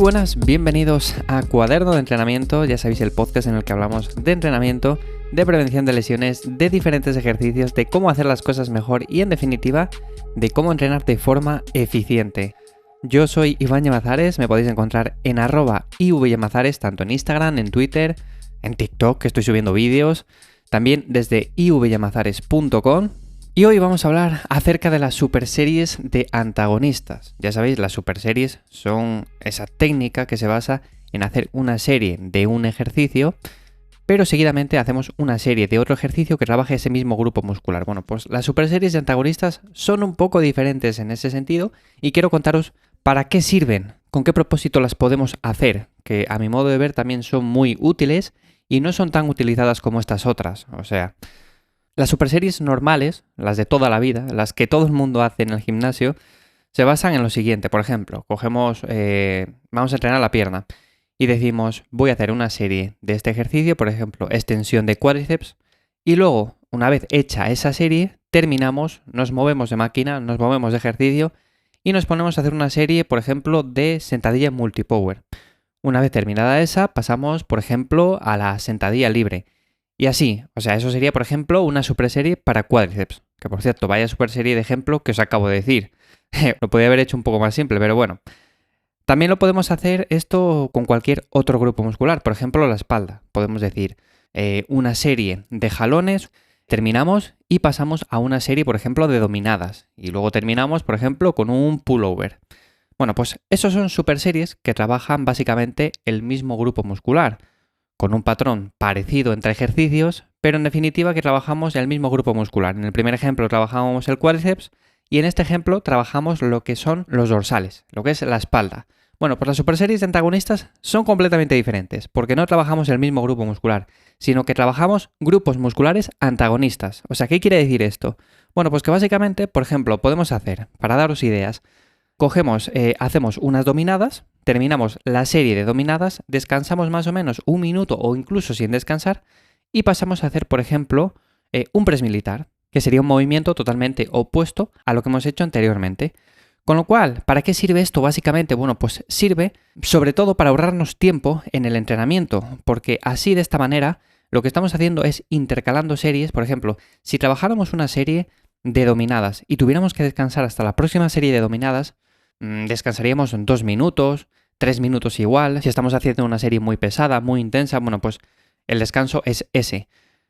Muy buenas, bienvenidos a Cuaderno de Entrenamiento, ya sabéis el podcast en el que hablamos de entrenamiento, de prevención de lesiones, de diferentes ejercicios, de cómo hacer las cosas mejor y en definitiva de cómo entrenar de forma eficiente. Yo soy Iván Llamazares, me podéis encontrar en @ivllamazares tanto en Instagram, en Twitter, en TikTok que estoy subiendo vídeos, también desde ivllamazares.com. Y hoy vamos a hablar acerca de las superseries de antagonistas. Ya sabéis, las superseries son esa técnica que se basa en hacer una serie de un ejercicio, pero seguidamente hacemos una serie de otro ejercicio que trabaje ese mismo grupo muscular. Bueno, pues las superseries de antagonistas son un poco diferentes en ese sentido y quiero contaros para qué sirven, con qué propósito las podemos hacer, que a mi modo de ver también son muy útiles y no son tan utilizadas como estas otras. O sea, las superseries normales, las de toda la vida, las que todo el mundo hace en el gimnasio, se basan en lo siguiente. Por ejemplo, vamos a entrenar la pierna y decimos, voy a hacer una serie de este ejercicio, por ejemplo, extensión de cuádriceps, y luego, una vez hecha esa serie, terminamos, nos movemos de máquina, nos movemos de ejercicio y nos ponemos a hacer una serie, por ejemplo, de sentadilla multipower. Una vez terminada esa, pasamos, por ejemplo, a la sentadilla libre. Y así, o sea, eso sería, por ejemplo, una superserie para cuádriceps. Que por cierto, vaya superserie de ejemplo que os acabo de decir. Lo podría haber hecho un poco más simple, pero bueno. También lo podemos hacer esto con cualquier otro grupo muscular. Por ejemplo, la espalda. Podemos decir una serie de jalones, terminamos y pasamos a una serie, por ejemplo, de dominadas. Y luego terminamos, por ejemplo, con un pullover. Bueno, pues esos son superseries que trabajan básicamente el mismo grupo muscular, con un patrón parecido entre ejercicios, pero en definitiva que trabajamos el mismo grupo muscular. En el primer ejemplo trabajamos el cuádriceps y en este ejemplo trabajamos lo que son los dorsales, lo que es la espalda. Bueno, pues las superseries de antagonistas son completamente diferentes, porque no trabajamos el mismo grupo muscular, sino que trabajamos grupos musculares antagonistas. O sea, ¿qué quiere decir esto? Bueno, pues que básicamente, por ejemplo, podemos hacer, para daros ideas, hacemos unas dominadas, terminamos la serie de dominadas, descansamos más o menos un minuto o incluso sin descansar y pasamos a hacer, por ejemplo, un press militar, que sería un movimiento totalmente opuesto a lo que hemos hecho anteriormente. Con lo cual, ¿para qué sirve esto básicamente? Bueno, pues sirve sobre todo para ahorrarnos tiempo en el entrenamiento, porque así de esta manera lo que estamos haciendo es intercalando series. Por ejemplo, si trabajáramos una serie de dominadas y tuviéramos que descansar hasta la próxima serie de dominadas, descansaríamos 2 minutos, 3 minutos igual. Si estamos haciendo una serie muy pesada, muy intensa, bueno, pues el descanso es ese.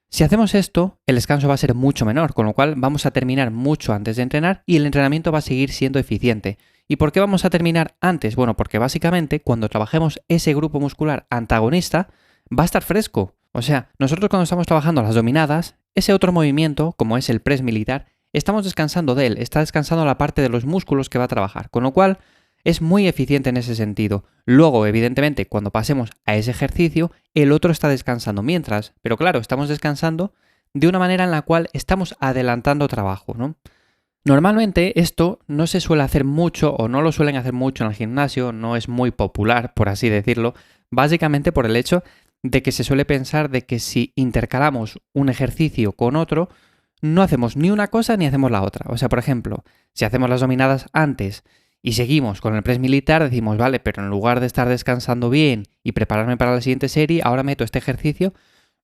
Si hacemos esto, el descanso va a ser mucho menor, con lo cual vamos a terminar mucho antes de entrenar y el entrenamiento va a seguir siendo eficiente. ¿Y por qué vamos a terminar antes? Bueno, porque básicamente cuando trabajemos ese grupo muscular antagonista, va a estar fresco. O sea, nosotros cuando estamos trabajando las dominadas, ese otro movimiento, como es el press militar, estamos descansando de él, está descansando la parte de los músculos que va a trabajar, con lo cual es muy eficiente en ese sentido. Luego, evidentemente, cuando pasemos a ese ejercicio, el otro está descansando mientras, pero claro, estamos descansando de una manera en la cual estamos adelantando trabajo, ¿no? Normalmente esto no se suele hacer mucho o no lo suelen hacer mucho en el gimnasio, no es muy popular, por así decirlo, básicamente por el hecho de que se suele pensar de que si intercalamos un ejercicio con otro, no hacemos ni una cosa ni hacemos la otra. O sea, por ejemplo, si hacemos las dominadas antes y seguimos con el press militar, decimos, vale, pero en lugar de estar descansando bien y prepararme para la siguiente serie, ahora meto este ejercicio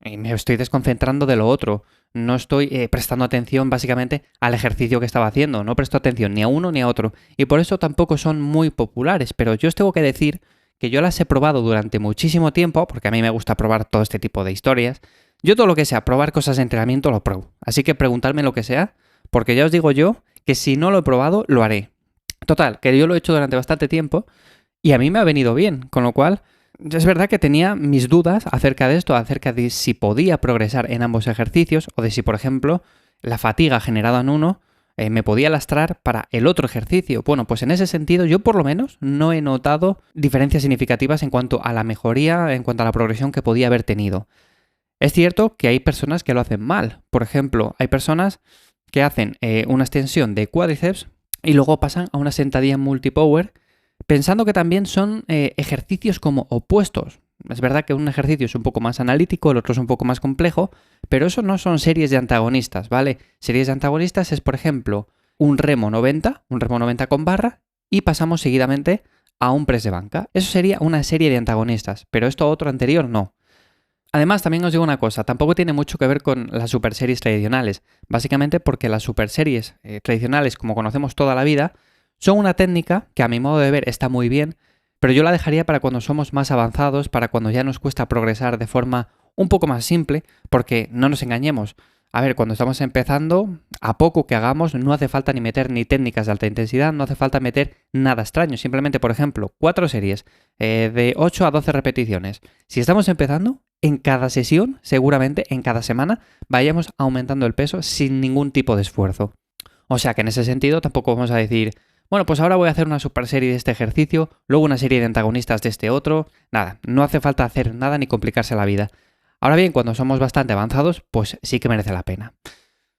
y me estoy desconcentrando de lo otro. No estoy prestando atención básicamente al ejercicio que estaba haciendo. No presto atención ni a uno ni a otro. Y por eso tampoco son muy populares. Pero yo os tengo que decir que yo las he probado durante muchísimo tiempo, porque a mí me gusta probar todo este tipo de historias. Yo todo lo que sea probar cosas de entrenamiento lo pruebo. Así que preguntadme lo que sea, porque ya os digo yo que si no lo he probado, lo haré. Total, que yo lo he hecho durante bastante tiempo y a mí me ha venido bien, con lo cual es verdad que tenía mis dudas acerca de esto, acerca de si podía progresar en ambos ejercicios o de si, por ejemplo, la fatiga generada en uno me podía lastrar para el otro ejercicio. Bueno, pues en ese sentido yo por lo menos no he notado diferencias significativas en cuanto a la mejoría, en cuanto a la progresión que podía haber tenido. Es cierto que hay personas que lo hacen mal. Por ejemplo, hay personas que hacen una extensión de cuádriceps y luego pasan a una sentadilla multipower pensando que también son ejercicios como opuestos. Es verdad que un ejercicio es un poco más analítico, el otro es un poco más complejo, pero eso no son series de antagonistas, ¿vale? Series de antagonistas es, por ejemplo, un remo 90 con barra y pasamos seguidamente a un press de banca. Eso sería una serie de antagonistas, pero esto otro anterior no. Además, también os digo una cosa, tampoco tiene mucho que ver con las super series tradicionales, básicamente porque las super series tradicionales, como conocemos toda la vida, son una técnica que a mi modo de ver está muy bien, pero yo la dejaría para cuando somos más avanzados, para cuando ya nos cuesta progresar de forma un poco más simple, porque no nos engañemos. A ver, cuando estamos empezando, a poco que hagamos, no hace falta ni meter ni técnicas de alta intensidad, no hace falta meter nada extraño. Simplemente, por ejemplo, 4 series de 8 a 12 repeticiones. Si estamos empezando, en cada sesión, seguramente en cada semana, vayamos aumentando el peso sin ningún tipo de esfuerzo. O sea que en ese sentido tampoco vamos a decir, bueno, pues ahora voy a hacer una super serie de este ejercicio, luego una serie de antagonistas de este otro. Nada, no hace falta hacer nada ni complicarse la vida. Ahora bien, cuando somos bastante avanzados, pues sí que merece la pena.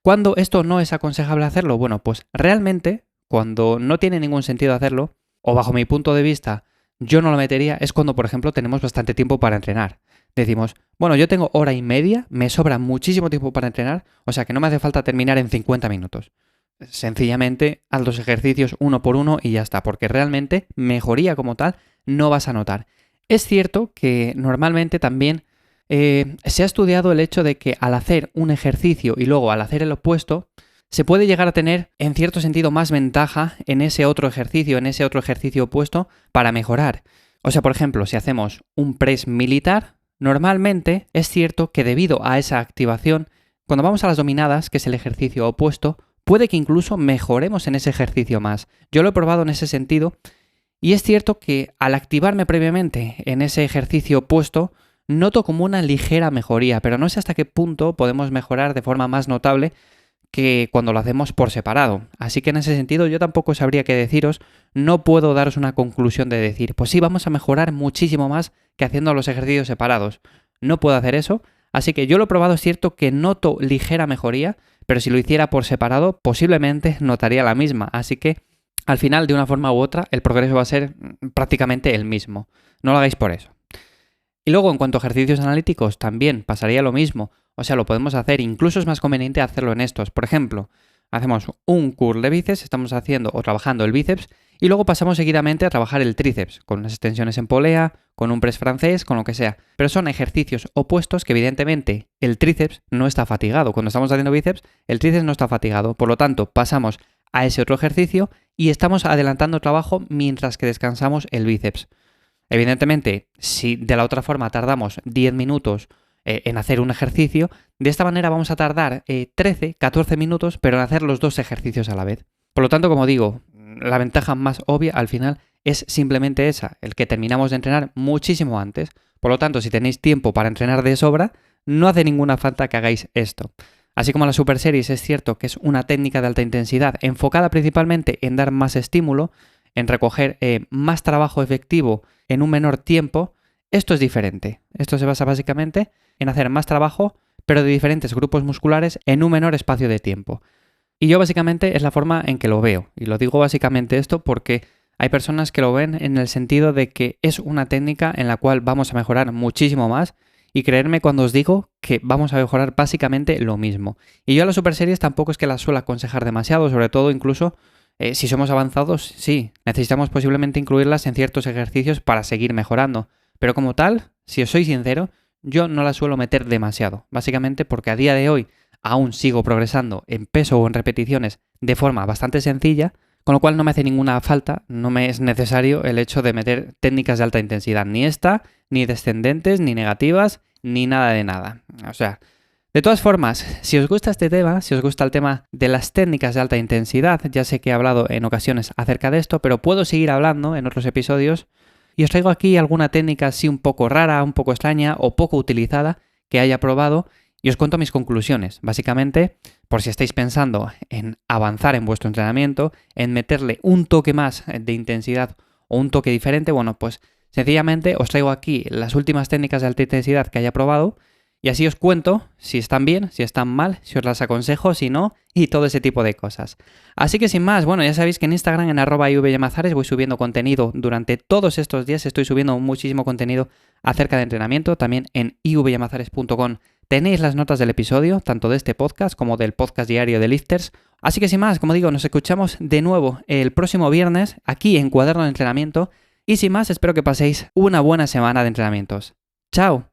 ¿Cuándo esto no es aconsejable hacerlo? Bueno, pues realmente, cuando no tiene ningún sentido hacerlo, o bajo mi punto de vista, yo no lo metería, es cuando, por ejemplo, tenemos bastante tiempo para entrenar. Decimos, bueno, yo tengo hora y media, me sobra muchísimo tiempo para entrenar, o sea que no me hace falta terminar en 50 minutos. Sencillamente, haz los ejercicios uno por uno y ya está, porque realmente mejoría como tal no vas a notar. Es cierto que normalmente también se ha estudiado el hecho de que al hacer un ejercicio y luego al hacer el opuesto, se puede llegar a tener en cierto sentido más ventaja en ese otro ejercicio opuesto para mejorar. O sea, por ejemplo, si hacemos un press militar, normalmente es cierto que debido a esa activación, cuando vamos a las dominadas, que es el ejercicio opuesto, puede que incluso mejoremos en ese ejercicio más. Yo lo he probado en ese sentido y es cierto que al activarme previamente en ese ejercicio opuesto, noto como una ligera mejoría, pero no sé hasta qué punto podemos mejorar de forma más notable que cuando lo hacemos por separado. Así que en ese sentido yo tampoco sabría qué deciros, no puedo daros una conclusión de decir, pues sí, vamos a mejorar muchísimo más que haciendo los ejercicios separados. No puedo hacer eso, así que yo lo he probado, es cierto que noto ligera mejoría, pero si lo hiciera por separado posiblemente notaría la misma, así que al final de una forma u otra el progreso va a ser prácticamente el mismo. No lo hagáis por eso. Y luego, en cuanto a ejercicios analíticos, también pasaría lo mismo. O sea, lo podemos hacer, incluso es más conveniente hacerlo en estos. Por ejemplo, hacemos un curl de bíceps, estamos haciendo o trabajando el bíceps, y luego pasamos seguidamente a trabajar el tríceps, con unas extensiones en polea, con un press francés, con lo que sea. Pero son ejercicios opuestos que evidentemente el tríceps no está fatigado. Cuando estamos haciendo bíceps, el tríceps no está fatigado. Por lo tanto, pasamos a ese otro ejercicio y estamos adelantando trabajo mientras que descansamos el bíceps. Evidentemente, si de la otra forma tardamos 10 minutos en hacer un ejercicio, de esta manera vamos a tardar 13, 14 minutos, pero en hacer los dos ejercicios a la vez. Por lo tanto, como digo, la ventaja más obvia al final es simplemente esa, el que terminamos de entrenar muchísimo antes. Por lo tanto, si tenéis tiempo para entrenar de sobra, no hace ninguna falta que hagáis esto. Así como la super series es cierto que es una técnica de alta intensidad enfocada principalmente en dar más estímulo, en recoger más trabajo efectivo en un menor tiempo, esto es diferente. Esto se basa básicamente en hacer más trabajo, pero de diferentes grupos musculares en un menor espacio de tiempo. Y yo básicamente es la forma en que lo veo. Y lo digo básicamente esto porque hay personas que lo ven en el sentido de que es una técnica en la cual vamos a mejorar muchísimo más. Y creerme cuando os digo que vamos a mejorar básicamente lo mismo. Y yo a las super series tampoco es que las suelo aconsejar demasiado, sobre todo incluso si somos avanzados, sí, necesitamos posiblemente incluirlas en ciertos ejercicios para seguir mejorando. Pero como tal, si os soy sincero, yo no las suelo meter demasiado. Básicamente porque a día de hoy aún sigo progresando en peso o en repeticiones de forma bastante sencilla, con lo cual no me hace ninguna falta, no me es necesario el hecho de meter técnicas de alta intensidad. Ni esta, ni descendentes, ni negativas, ni nada de nada. O sea, de todas formas, si os gusta este tema, si os gusta el tema de las técnicas de alta intensidad, ya sé que he hablado en ocasiones acerca de esto, pero puedo seguir hablando en otros episodios y os traigo aquí alguna técnica así un poco rara, un poco extraña o poco utilizada que haya probado y os cuento mis conclusiones. Básicamente, por si estáis pensando en avanzar en vuestro entrenamiento, en meterle un toque más de intensidad o un toque diferente, bueno, pues sencillamente os traigo aquí las últimas técnicas de alta intensidad que haya probado. Y así os cuento si están bien, si están mal, si os las aconsejo, si no, y todo ese tipo de cosas. Así que sin más, bueno, ya sabéis que en Instagram, en @ivyamazares, voy subiendo contenido durante todos estos días. Estoy subiendo muchísimo contenido acerca de entrenamiento. También en ivyamazares.com tenéis las notas del episodio, tanto de este podcast como del podcast diario de Lifters. Así que sin más, como digo, nos escuchamos de nuevo el próximo viernes aquí en Cuaderno de Entrenamiento. Y sin más, espero que paséis una buena semana de entrenamientos. ¡Chao!